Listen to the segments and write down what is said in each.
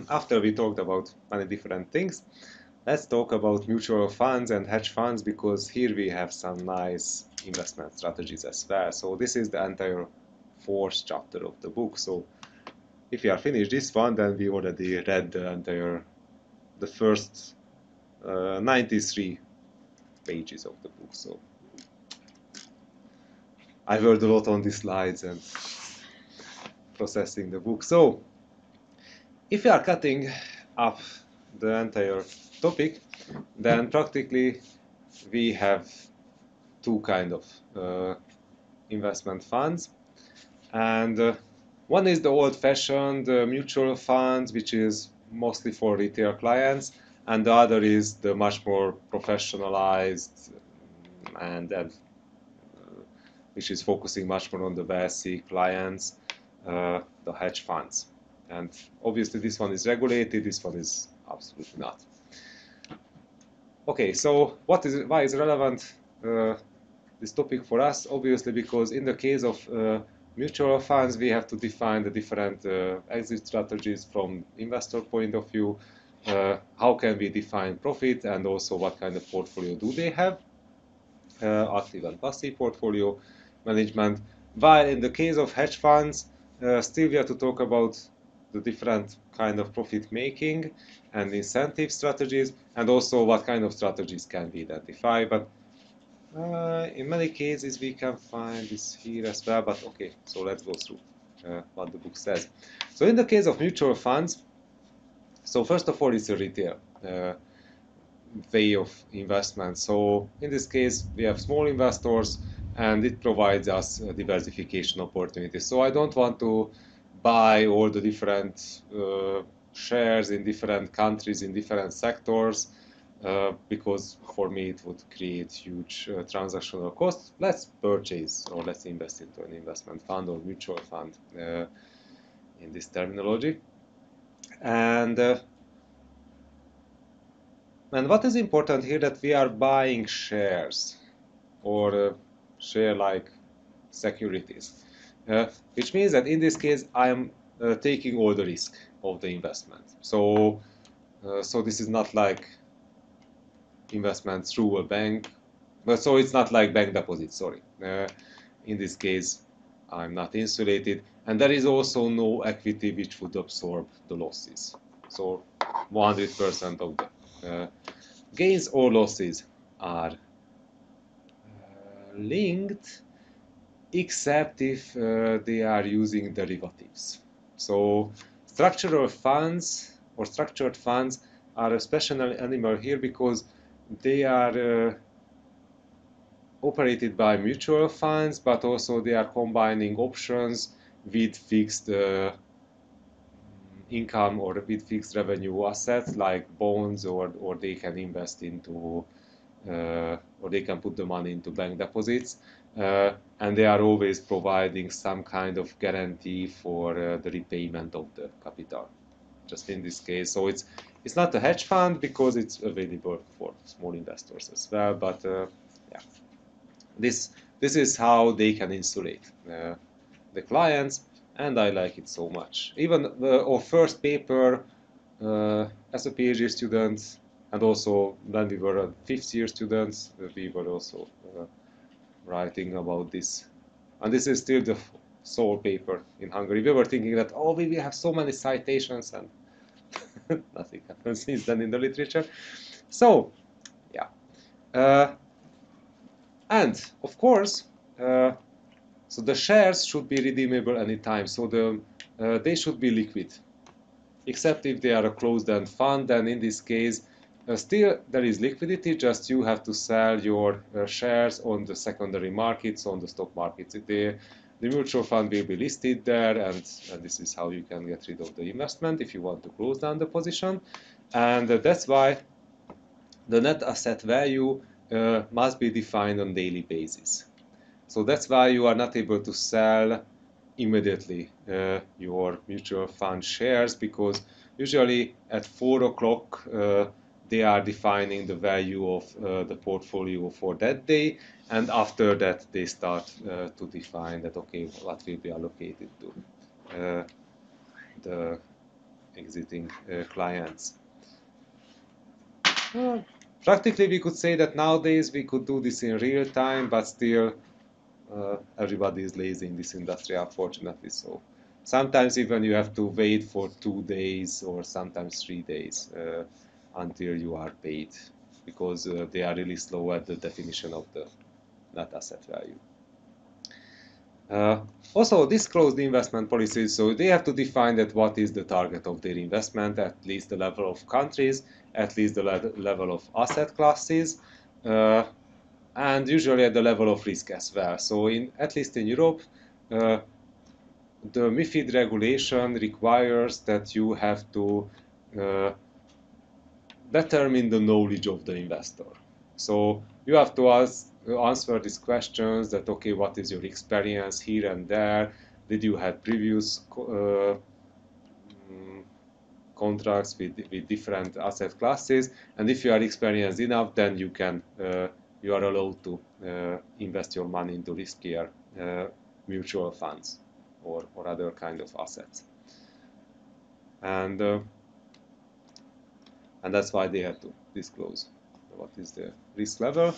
after we talked about many different things, let's talk about mutual funds and hedge funds, because here we have some nice investment strategies as well. So this is the entire fourth chapter of the book. So if you are finished this one, then we already read the first 93 pages of the book. So I worked a lot on these slides and processing the book. So if you are cutting up the entire topic, then practically we have two kind of investment funds, and one is the old-fashioned mutual funds, which is mostly for retail clients, and the other is the much more professionalized and which is focusing much more on the wealthy clients, the hedge funds. And obviously this one is regulated, this one is absolutely not. Okay, so why is relevant this topic for us? Obviously because in the case of mutual funds, we have to define the different exit strategies from investor point of view. How can we define profit, and also what kind of portfolio do they have, active and passive portfolio management. While in the case of hedge funds, still we have to talk about the different kind of profit making and incentive strategies, and also what kind of strategies can we identify. But in many cases we can find this here as well, but okay, so let's go through what the book says. So in the case of mutual funds, so first of all, it's a retail way of investment. So in this case, we have small investors, and it provides us diversification opportunities. So I don't want to buy all the different shares in different countries, in different sectors, because for me it would create huge transactional costs. Let's purchase, or let's invest into an investment fund or mutual fund in this terminology. And what is important here, that we are buying shares or share-like securities, which means that in this case I am taking all the risk of the investment. So this is not like investment through a bank, but so it's not like bank deposit. Sorry, in this case I'm not insulated, and there is also no equity which would absorb the losses. So 100% of the gains or losses are linked, except if they are using derivatives. So structural funds or structured funds are a special animal here, because they are operated by mutual funds, but also they are combining options with fixed income or with fixed revenue assets like bonds, or they can invest into or they can put the money into bank deposits, and they are always providing some kind of guarantee for the repayment of the capital. Just in this case, so it's not a hedge fund because it's available for small investors as well. But yeah, this is how they can insulate the clients, and I like it so much. Even our first paper as a PhD student, and also when we were fifth year students, we were also writing about this. And this is still the sole paper in Hungary. We were thinking that, oh, we will have so many citations, and nothing happens since then in the literature. So, yeah. And, of course, so the shares should be redeemable anytime. So they should be liquid, except if they are a closed-end fund. Then in this case, still there is liquidity, just you have to sell your shares on the secondary markets, on the stock markets. The mutual fund will be listed there, and this is how you can get rid of the investment if you want to close down the position. And that's why the net asset value must be defined on daily basis. So that's why you are not able to sell immediately your mutual fund shares, because usually at 4 o'clock they are defining the value of the portfolio for that day, and after that they start to define that, okay, what will be allocated to the exiting clients. Practically, we could say that nowadays we could do this in real time, but still everybody is lazy in this industry, unfortunately. So sometimes even you have to wait for 2 days or sometimes 3 days until you are paid, because they are really slow at the definition of the net asset value. Also, disclosed investment policies, so they have to define that what is the target of their investment, at least the level of countries, at least the level of asset classes, and usually at the level of risk as well. So at least in Europe, the MiFID regulation requires that you have to determine the knowledge of the investor. So you have to answer these questions that, okay, what is your experience here and there? Did you have previous contracts with different asset classes? And if you are experienced enough, then you are allowed to invest your money into riskier mutual funds or other kind of assets. And that's why they have to disclose what is the risk level.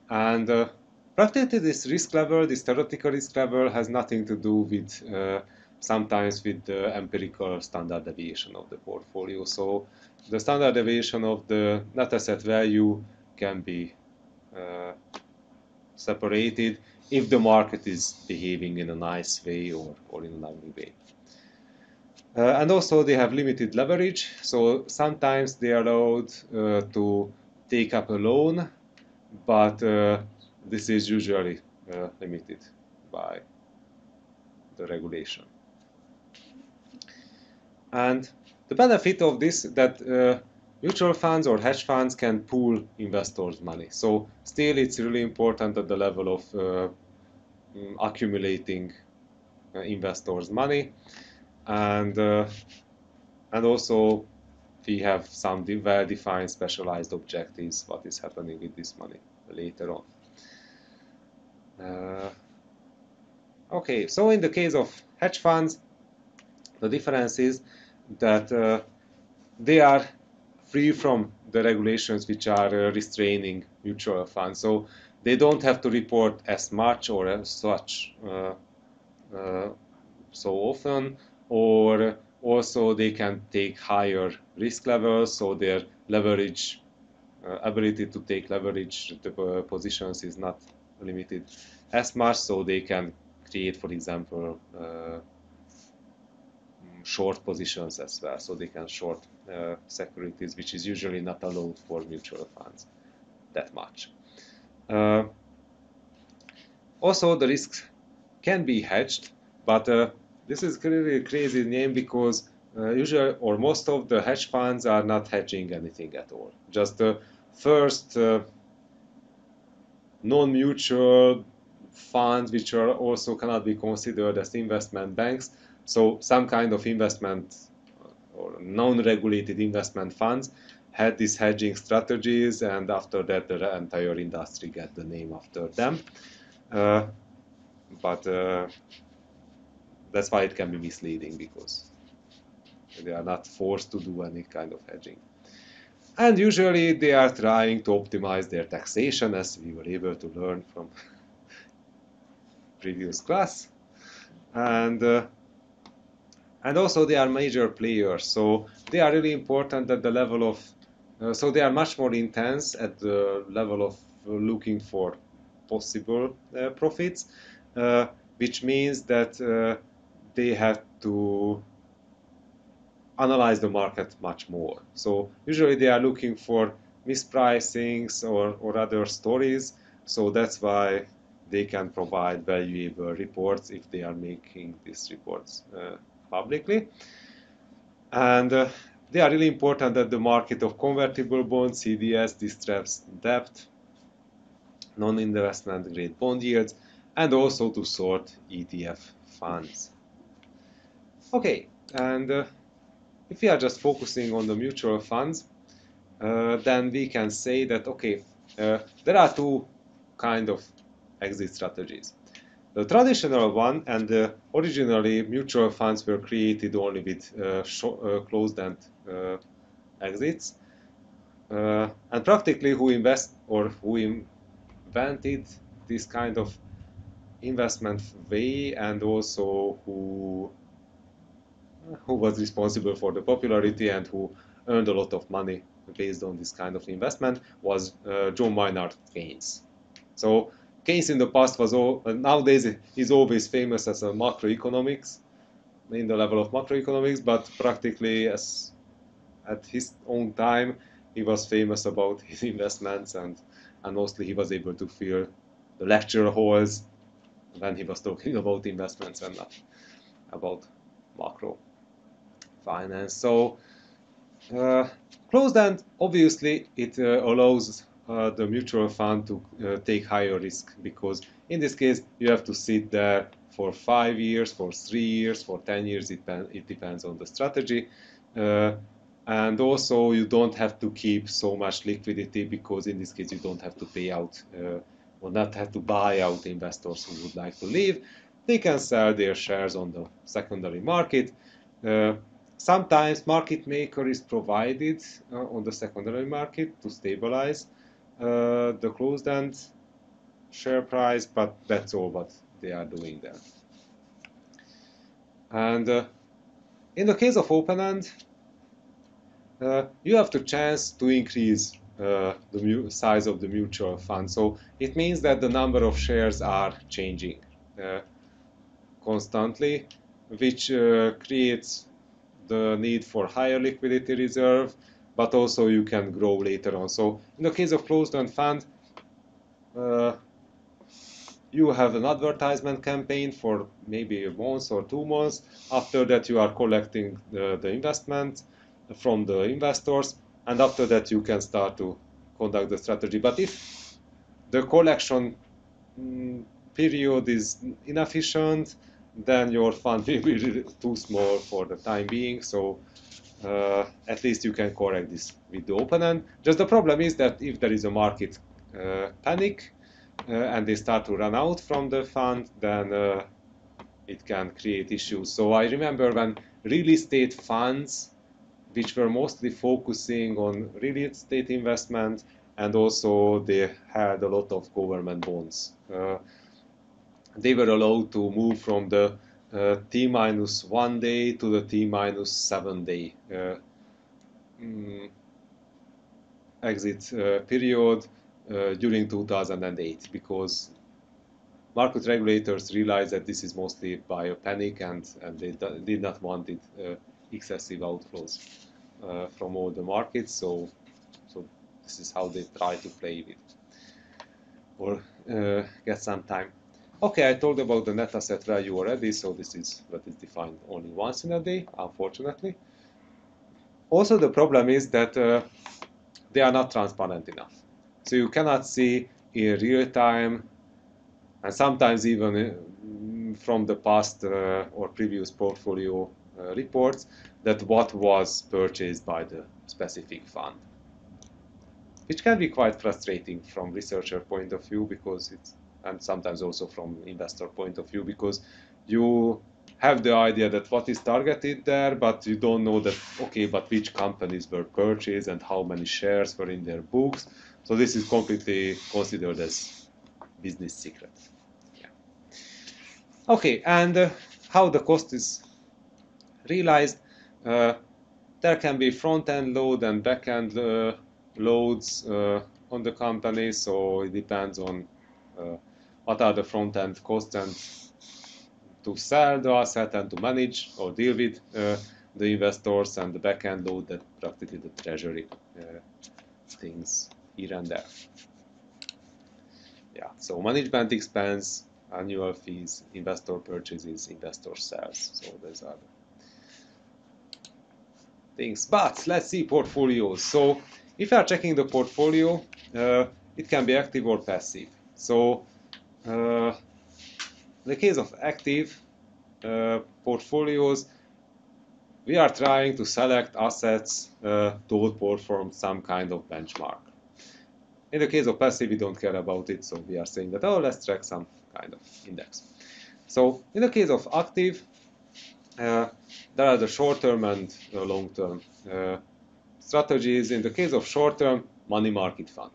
And practically this risk level, this theoretical risk level, has nothing to do with sometimes with the empirical standard deviation of the portfolio. So the standard deviation of the net asset value can be separated if the market is behaving in a nice way or in an ugly way. And also they have limited leverage, so sometimes they are allowed to take up a loan, but this is usually limited by the regulation. And the benefit of this is that mutual funds or hedge funds can pool investors' money. So still it's really important at the level of accumulating investors' money. And also we have some well-defined specialized objectives, what is happening with this money later on. Okay, so in the case of hedge funds, the difference is that they are free from the regulations which are restraining mutual funds. So they don't have to report as much or as such so often, or also they can take higher risk levels, so their leverage ability to take leverage positions is not limited as much, so they can create, for example, short positions as well, so they can short securities, which is usually not allowed for mutual funds that much. Also, the risks can be hedged, but this is really a crazy name because usually or most of the hedge funds are not hedging anything at all. Just the first non-mutual funds, which are also cannot be considered as investment banks. So some kind of investment or non-regulated investment funds had these hedging strategies, and after that the entire industry got the name after them. But that's why it can be misleading, because they are not forced to do any kind of hedging. And usually they are trying to optimize their taxation, as we were able to learn from previous class. And also they are major players, so they are really important at the level of, so they are much more intense at the level of looking for possible profits, which means that they have to analyze the market much more. So usually they are looking for mispricings or other stories, so that's why they can provide valuable reports if they are making these reports publicly. And they are really important at the market of convertible bonds, CDS, distressed debt, non-investment grade bond yields, and also to sort ETF funds. Okay, and if we are just focusing on the mutual funds, then we can say that, okay, there are two kind of exit strategies. The traditional one, and originally mutual funds were created only with closed-end exits, and practically who invented this kind of investment way, and also who was responsible for the popularity and who earned a lot of money based on this kind of investment, was John Maynard Keynes. So Keynes in the past was nowadays is always famous as a macroeconomics, in the level of macroeconomics, but practically at his own time he was famous about his investments, and mostly he was able to fill the lecture halls when he was talking about investments and not about macro finance. So closed-end, obviously, it allows the mutual fund to take higher risk, because in this case you have to sit there for 5 years, for 3 years, for 10 years. It depends on the strategy. And also you don't have to keep so much liquidity, because in this case you don't have to pay out or not have to buy out investors who would like to leave. They can sell their shares on the secondary market. Sometimes market maker is provided on the secondary market to stabilize the closed-end share price, but that's all what they are doing there. And in the case of open-end, you have the chance to increase the size of the mutual fund. So it means that the number of shares are changing constantly, which creates the need for higher liquidity reserve, but also you can grow later on. So in the case of closed-end fund, you have an advertisement campaign for maybe a month or 2 months. After that you are collecting the investment from the investors, and after that you can start to conduct the strategy. But if the collection period is inefficient, then your fund will be too small for the time being. So at least you can correct this with the open end. Just the problem is that if there is a market panic and they start to run out from the fund, then it can create issues. So I remember when real estate funds, which were mostly focusing on real estate investment, and also they had a lot of government bonds. They were allowed to move from the T-1 day to the T-7 day exit period during 2008, because market regulators realized that this is mostly by a panic, and they did not want it excessive outflows from all the markets. So this is how they try to play with or get some time. Okay, I told about the net asset value already, so this is what is defined only once in a day, unfortunately. Also, the problem is that they are not transparent enough. So you cannot see in real time, and sometimes even from the past or previous portfolio reports, that what was purchased by the specific fund, which can be quite frustrating from researcher point of view, because and sometimes also from investor point of view, because you have the idea that what is targeted there, but you don't know that, okay, but which companies were purchased and how many shares were in their books. So this is completely considered as business secret. Yeah. Okay, and how the cost is realized. There can be front-end load and back-end loads on the company, so it depends on what are the front-end costs and to sell the asset and to manage or deal with the investors, and the back-end load, that practically the treasury things here and there. Yeah, so management expense, annual fees, investor purchases, investor sales. So those are the things. But let's see portfolios. So if you are checking the portfolio, it can be active or passive. So in the case of active portfolios, we are trying to select assets to outperform some kind of benchmark. In the case of passive, we don't care about it, so we are saying that, oh, let's track some kind of index. So in the case of active, there are the short-term and long-term strategies. In the case of short-term, money market fund.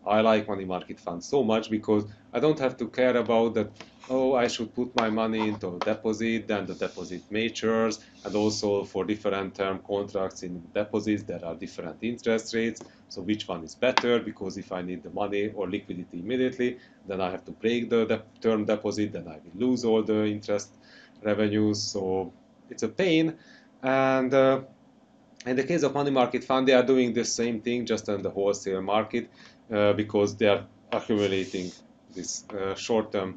I like money market funds so much because I don't have to care about that, oh, I should put my money into a deposit, then the deposit matures, and also for different term contracts in deposits there are different interest rates, so which one is better, because if I need the money or liquidity immediately, then I have to break the term deposit, then I will lose all the interest revenues, so it's a pain. And in the case of money market fund, they are doing the same thing just on the wholesale market, because they are accumulating these short-term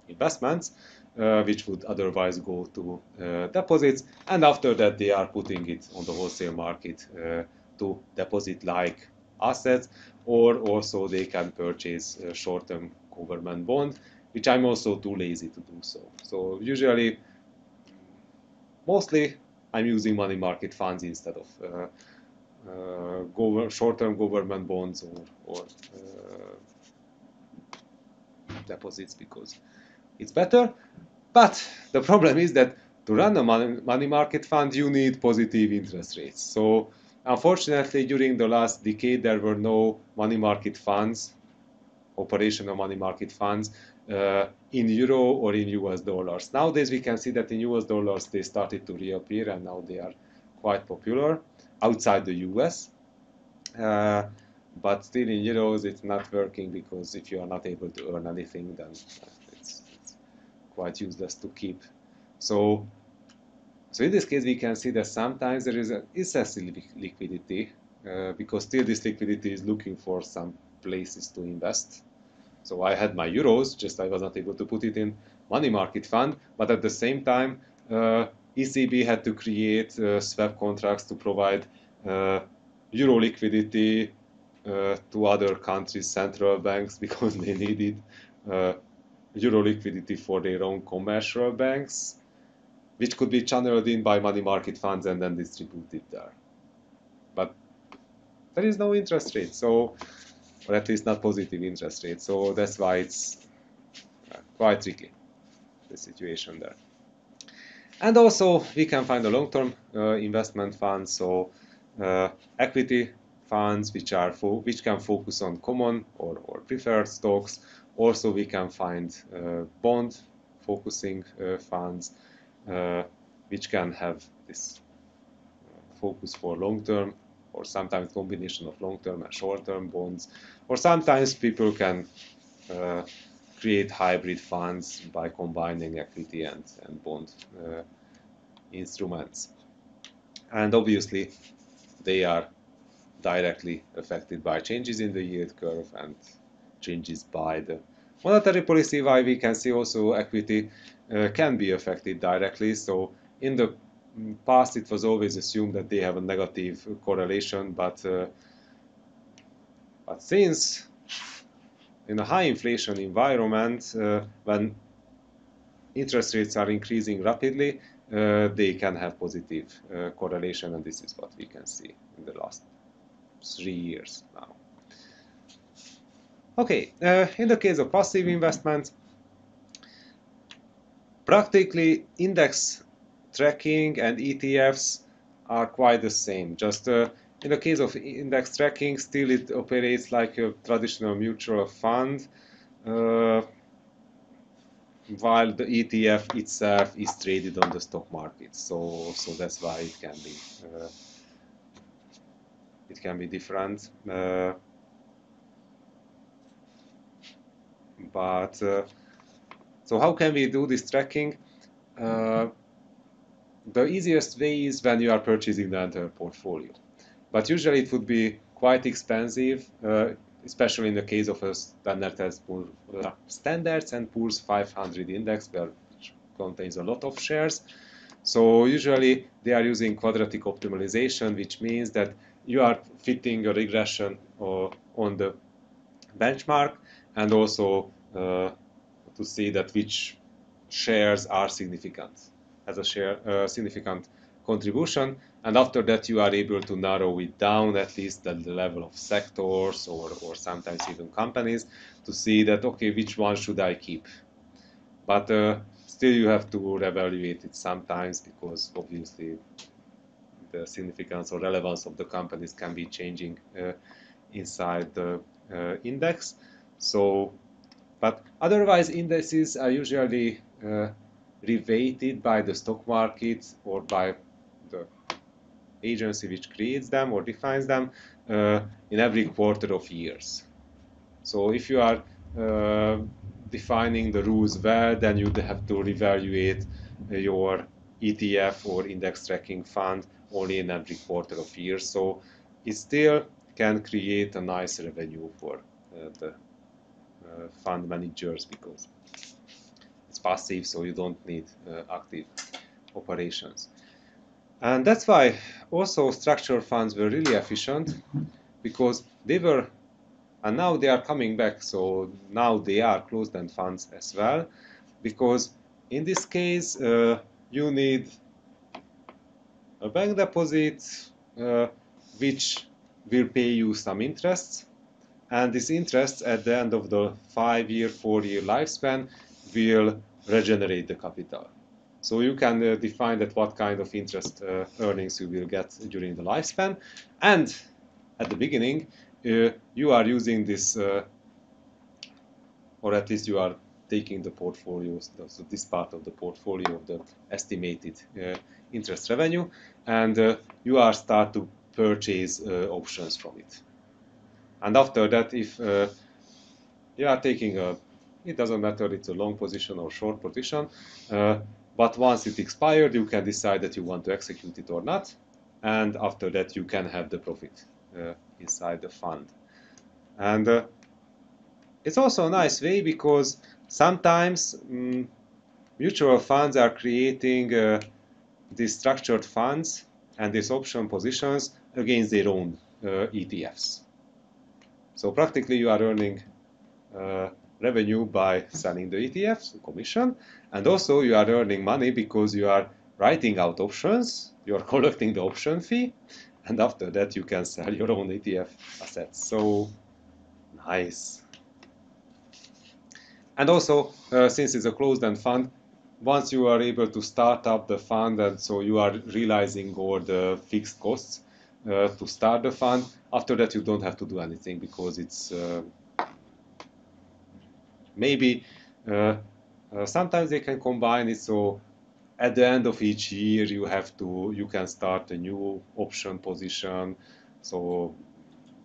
investments, which would otherwise go to deposits, and after that they are putting it on the wholesale market to deposit-like assets, or also they can purchase short-term government bond, which I'm also too lazy to do so. So usually, mostly, I'm using money market funds instead of short-term government bonds or deposits, because it's better. But the problem is that to run a money market fund, you need positive interest rates. So unfortunately, during the last decade, there were no money market funds, operational money market funds, in euro or in US dollars. Nowadays, we can see that in US dollars, they started to reappear, and now they are quite popular outside the US. But still in euros, it's not working, because if you are not able to earn anything, then it's quite useless to keep. So in this case, we can see that sometimes there is excessive liquidity, because still this liquidity is looking for some places to invest. So I had my euros, just I was not able to put it in money market fund, but at the same time, ECB had to create swap contracts to provide euro liquidity to other countries' central banks, because they needed euro liquidity for their own commercial banks, which could be channeled in by money market funds and then distributed there. But there is no interest rate, so, or at least not positive interest rate, so that's why it's quite tricky, the situation there. And also we can find a long-term investment funds, so equity funds which can focus on common or preferred stocks. Also we can find bond focusing funds which can have this focus for long-term, or sometimes combination of long-term and short-term bonds, or sometimes people can create hybrid funds by combining equity and bond instruments. And obviously they are directly affected by changes in the yield curve and changes by the monetary policy, while we can see also equity can be affected directly. So in the past it was always assumed that they have a negative correlation, but since in a high inflation environment, when interest rates are increasing rapidly, they can have positive correlation, and this is what we can see in the last 3 years now. Okay, in the case of passive investments, practically index tracking and ETFs are quite the same. Just in the case of index tracking, still it operates like a traditional mutual fund, while the ETF itself is traded on the stock market. So that's why it can be different. So how can we do this tracking? The easiest way is when you are purchasing the entire portfolio. But usually it would be quite expensive, especially in the case of a Standards and Poor's 500 index, which contains a lot of shares. So usually they are using quadratic optimization, which means that you are fitting a regression on the benchmark, and also to see that which shares are significant, has a significant contribution, and after that you are able to narrow it down at least at the level of sectors or sometimes even companies to see that, okay, which one should I keep? But still you have to reevaluate it sometimes, because obviously the significance or relevance of the companies can be changing inside the index. So, but otherwise indices are usually reweighted by the stock market or by the agency which creates them or defines them in every quarter of years. So if you are defining the rules well, then you have to reevaluate your ETF or index tracking fund only in every quarter of years. So it still can create a nice revenue for the fund managers, because it's passive, so you don't need active operations. And that's why also structured funds were really efficient, because they were, and now they are coming back, so now they are closed-end funds as well, because in this case you need a bank deposit which will pay you some interests, and this interest at the end of the 5-year, 4-year lifespan will regenerate the capital. So you can define that what kind of interest earnings you will get during the lifespan, and at the beginning you are using this, or at least you are taking the portfolios, so this part of the portfolio of the estimated interest revenue, and you are start to purchase options from it. And after that, if you are taking it doesn't matter it's a long position or short position, but once it expired, you can decide that you want to execute it or not, and after that you can have the profit inside the fund. And it's also a nice way, because sometimes mutual funds are creating these structured funds and these option positions against their own ETFs. So practically you are earning revenue by selling the ETFs, commission, and also you are earning money because you are writing out options, you are collecting the option fee, and after that you can sell your own ETF assets. So nice. And also, since it's a closed-end fund, once you are able to start up the fund, and so you are realizing all the fixed costs to start the fund, after that you don't have to do anything, because it's maybe sometimes they can combine it, so at the end of each year you can start a new option position, so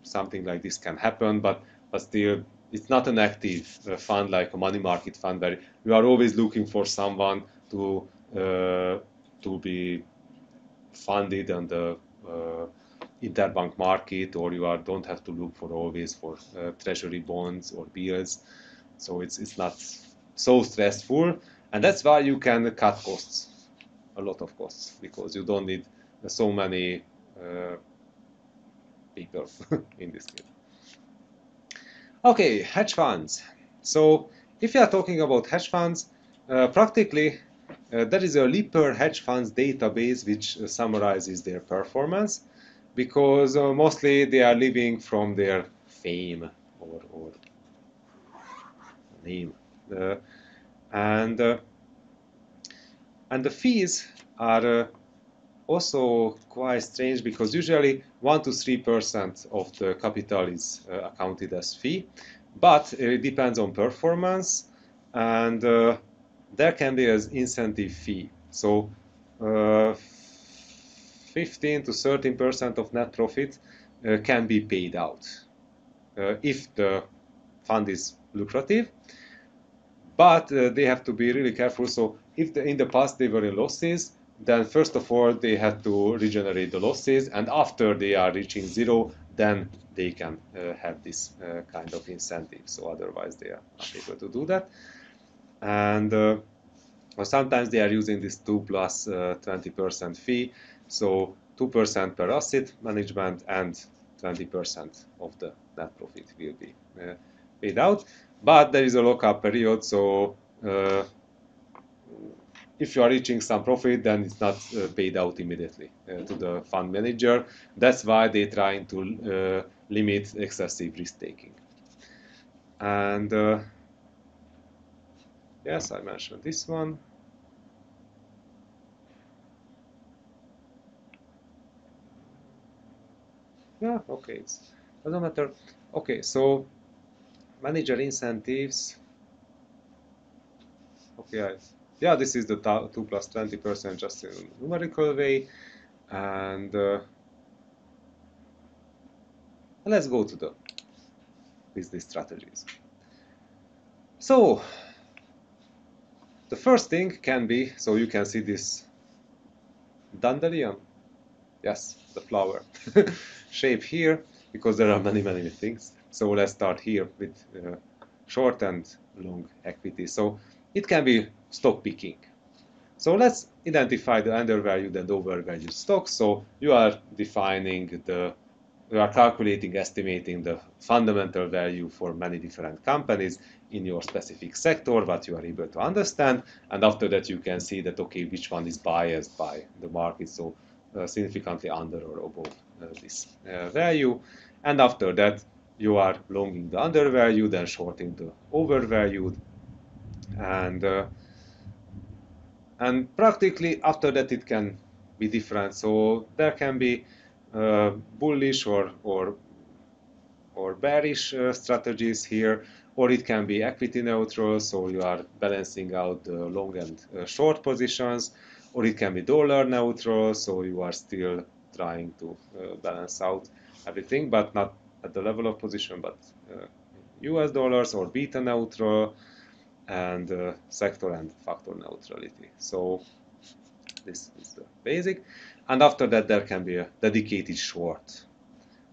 something like this can happen, but still it's not an active fund like a money market fund where you are always looking for someone to be funded on the interbank market, or you don't have to look for always for treasury bonds or bills. So it's not so stressful, and that's why you can cut costs, a lot of costs, because you don't need so many people in this case. Okay, hedge funds. So if you are talking about hedge funds, practically there is a Lipper hedge funds database which summarizes their performance, because mostly they are living from their fame or name, and the fees are also quite strange, because usually 1 to 3% of the capital is accounted as fee, but it depends on performance, and there can be an incentive fee. So 15 to 13% of net profit can be paid out if the fund is lucrative, but they have to be really careful. So if in the past they were in losses, then first of all they had to regenerate the losses, and after they are reaching zero, then they can have this kind of incentive. So otherwise they are not able to do that. And or sometimes they are using this 2 plus 20% fee, so 2% per asset management and 20% of the net profit will be paid out. But there is a lockup period, so if you are reaching some profit, then it's not paid out immediately to the fund manager. That's why they're trying to limit excessive risk taking. And yes, I mentioned this one. Yeah, okay, it doesn't matter. Okay, so manager incentives. Okay, yeah, this is the 2 plus 20% just in a numerical way. And let's go to the business strategies. So the first thing can be, so you can see this dandelion, yes, the flower shape here, because there are many things. So let's start here with short and long equity. So it can be stock picking. So let's identify the undervalued and overvalued stocks. So you are calculating, estimating the fundamental value for many different companies in your specific sector, what you are able to understand, and after that you can see that, okay, which one is biased by the market, so significantly under or above this value, and after that you are longing the undervalued and shorting the overvalued, and practically after that it can be different. So there can be bullish or bearish strategies here, or it can be equity neutral, so you are balancing out the long and short positions, or it can be dollar neutral, so you are still trying to balance out everything, but not at the level of position, but US dollars, or beta neutral, and sector and factor neutrality. So this is the basic, and after that there can be a dedicated short.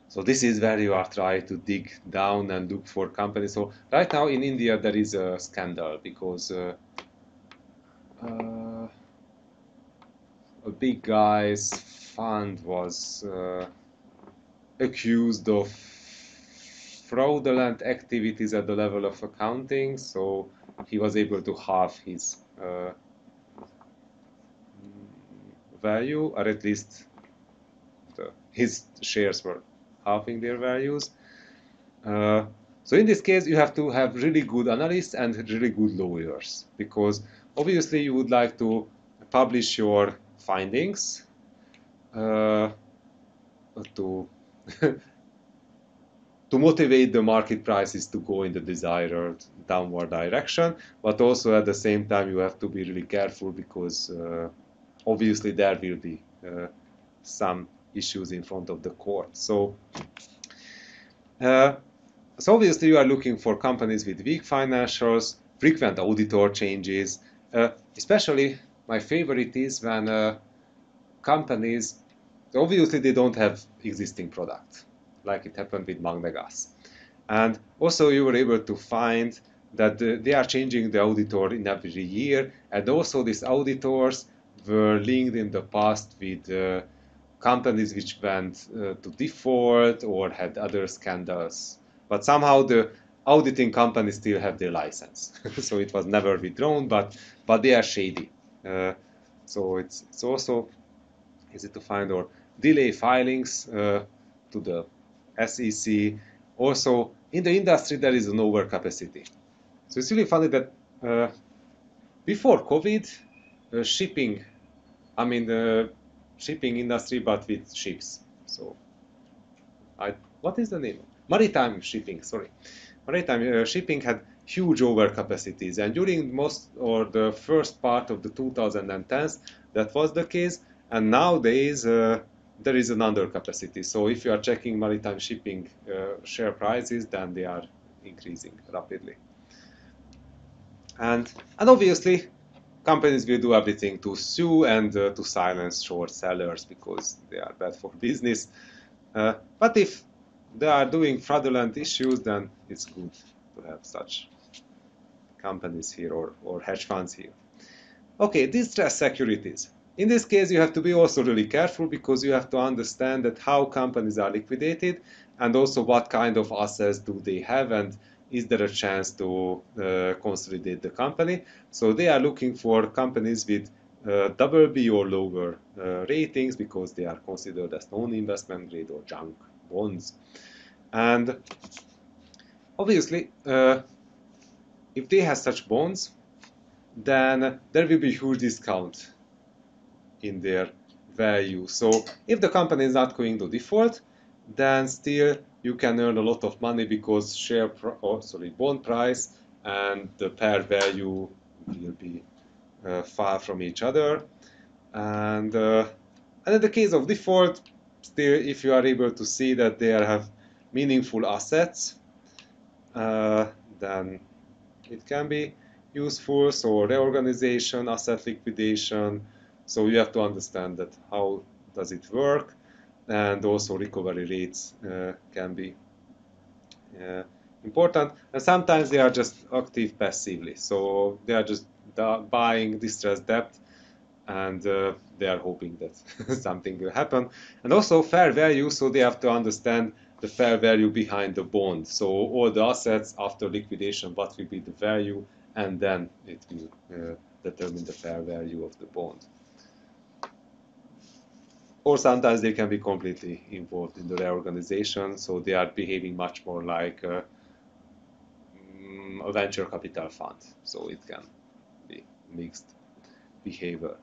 So this is where you are trying to dig down and look for companies. So right now in India there is a scandal because a big guy's fund was accused of fraudulent activities at the level of accounting. So he was able to halve his value, or at least his shares were halving their values. So in this case, you have to have really good analysts and really good lawyers, because obviously you would like to publish your findings to to motivate the market prices to go in the desired downward direction, but also at the same time you have to be really careful, because obviously there will be some issues in front of the court. So obviously you are looking for companies with weak financials, frequent auditor changes, especially my favorite is when companies, obviously they don't have existing product, like it happened with Magnegas. And also you were able to find that they are changing the auditor in every year, and also these auditors were linked in the past with companies which went to default or had other scandals. But somehow the auditing companies still have their license. So it was never withdrawn, but they are shady. So it's also easy to find, or delay filings to the SEC. Also, in the industry, there is an overcapacity. So it's really funny that before COVID, shipping, I mean the shipping industry, but with ships. So, what is the name? Maritime shipping, sorry. Maritime shipping had huge overcapacities, and during most or the first part of the 2010s, that was the case, and nowadays there is an undercapacity. So if you are checking maritime shipping share prices, then they are increasing rapidly. And obviously, companies will do everything to sue and to silence short sellers, because they are bad for business. But if they are doing fraudulent issues, then it's good to have such companies here, or hedge funds here. Okay, distressed securities. In this case, you have to be also really careful, because you have to understand that how companies are liquidated, and also what kind of assets do they have, and is there a chance to consolidate the company. So they are looking for companies with BB or lower ratings because they are considered as non-investment grade or junk bonds. And obviously, if they have such bonds, then there will be huge discount in their value. So if the company is not going to default, then still you can earn a lot of money because bond price and the pair value will be far from each other. And in the case of default, still if you are able to see that they have meaningful assets, then it can be useful. So reorganization, asset liquidation. So you have to understand that how does it work, and also recovery rates can be important. And sometimes they are just active passively. So they are just buying distressed debt, and they are hoping that something will happen. And also fair value, so they have to understand the fair value behind the bond. So all the assets after liquidation, what will be the value, and then it will determine the fair value of the bond. Or sometimes they can be completely involved in the reorganization, so they are behaving much more like a venture capital fund. So it can be mixed behavior.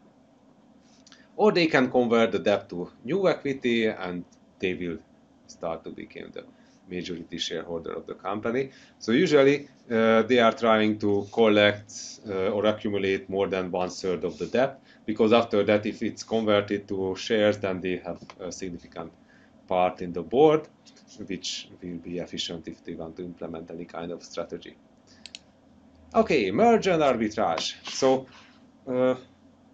Or they can convert the debt to new equity and they will start to become the majority shareholder of the company. So usually they are trying to collect or accumulate more than 1/3 of the debt, because after that, if it's converted to shares, then they have a significant part in the board, which will be efficient if they want to implement any kind of strategy. Okay, merger and arbitrage. So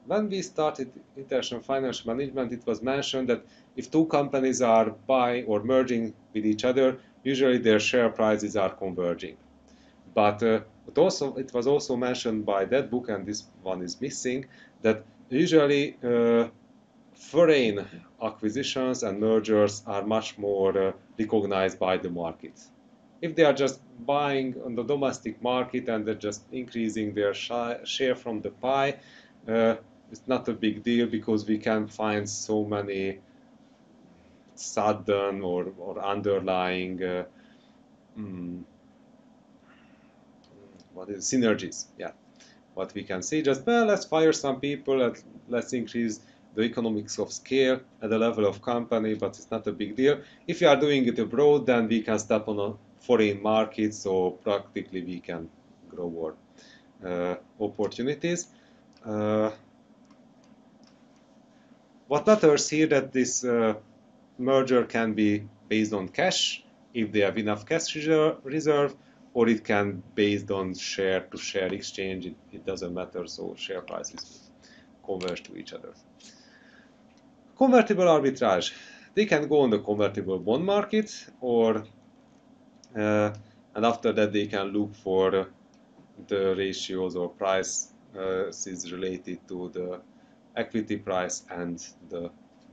when we started international financial management, it was mentioned that if two companies are buying or merging with each other, usually their share prices are converging. But it was also mentioned by that book, and this one is missing, that usually foreign acquisitions and mergers are much more recognized by the market. If they are just buying on the domestic market and they're just increasing their share from the pie, it's not a big deal because we can find so many sudden or underlying synergies. Yeah, what we can see, just let's fire some people and let's increase the economics of scale at the level of company, but it's not a big deal. If you are doing it abroad, then we can step on a foreign market, so practically we can grow our opportunities. What matters here that this merger can be based on cash, if they have enough cash reserve, or it can based on share-to-share exchange. It doesn't matter, so share prices converge to each other. Convertible arbitrage. They can go on the convertible bond market, or and after that they can look for the ratios or prices related to the equity price and the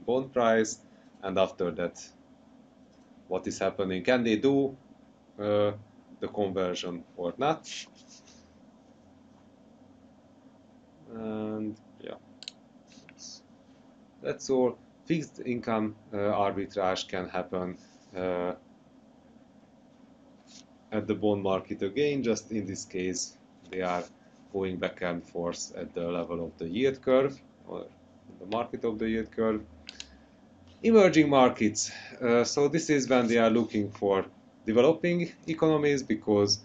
bond price, and after that what is happening, can they do the conversion or not. And yeah, that's all. Fixed income arbitrage can happen at the bond market again, just in this case they are going back and forth at the level of the yield curve, or the market of the yield curve. Emerging markets. So this is when they are looking for developing economies, because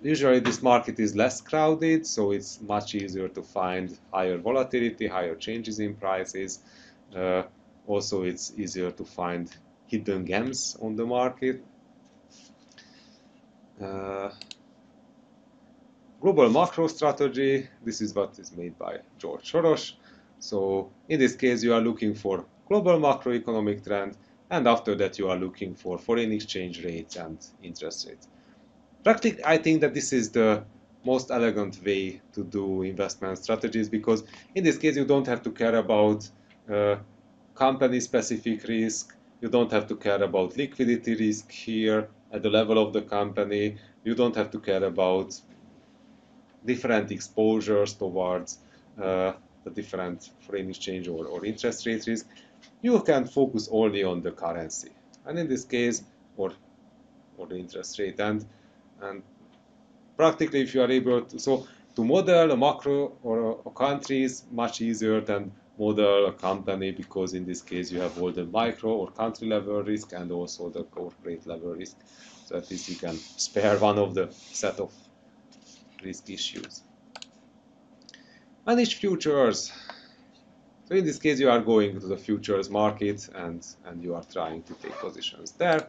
usually this market is less crowded, so it's much easier to find higher volatility, higher changes in prices. Also, it's easier to find hidden gems on the market. Global macro strategy, this is what is made by George Soros. So in this case, you are looking for global macroeconomic trend, and after that you are looking for foreign exchange rates and interest rates. Practically, I think that this is the most elegant way to do investment strategies, because in this case you don't have to care about company-specific risk, you don't have to care about liquidity risk here at the level of the company, you don't have to care about different exposures towards the different foreign exchange or interest rate risk, you can focus only on the currency, and in this case, or the interest rate. And practically, if you are able to model a macro or a country is much easier than model a company, because in this case you have all the micro or country level risk and also the corporate level risk. So at least you can spare one of the set of risk issues. Manage futures. So in this case you are going to the futures market and you are trying to take positions there.